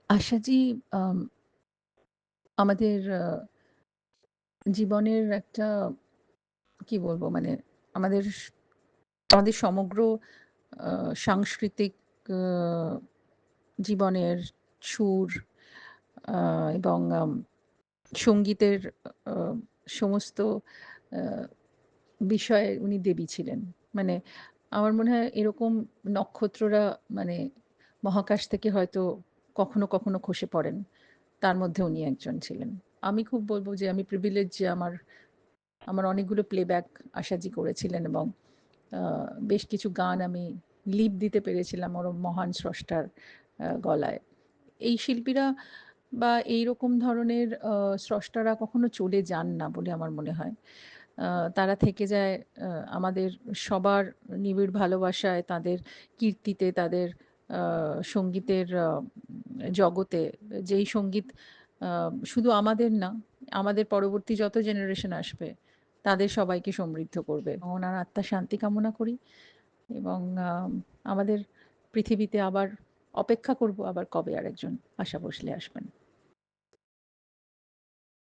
আশাজি আম আমাদের জীবনের একটা কি বলবো মানে আমাদের আমাদের সমগ্র আ সাংস্কৃতিক আ জীবনের সুর আ এবং সঙ্গীতের আ সমস্ত আ বিষয়ে উনি দেবী ছিলেন। মানে আমার মনে হয় এরকম নক্ষত্ররা মানে মহাকাশ থেকে হয়তো কখনো, কখনো খসে পড়েন। তার মধ্যে উনি একজন ছিলেন। আমি খুব বলব যে আমি প্রিভিলেজ যে আমার অনেকগুলো প্লেব্যাক আশাজি করেছিলেন এবং আ বেশ কিছু গান আমি লিপ দিতে পেরেছিলাম ওরম মহান স্রষ্টার গলায়। এই শিল্পীরা বা এইরকম ধরনের স্রষ্টারা কখনো চলে যান না বলে আমার মনে হয়। আ তারা থেকে যায় আ আমাদের সবার নিবিড় ভালোবাসায়, তাদের কীর্তিতে, তাদের আ সঙ্গীতের জগতে যেই সঙ্গীত আ শুধু আমাদের না, আমাদের পরবর্তী যত জেনারেশন আসবে, তাদের সবাইকে সমৃদ্ধ করবে। ওনার আত্মার শান্তি কামনা করি এবং আমাদের পৃথিবীতে আবার অপেক্ষা করব আবার কবে আরেকজন আশা ভোঁসলে আসবেন।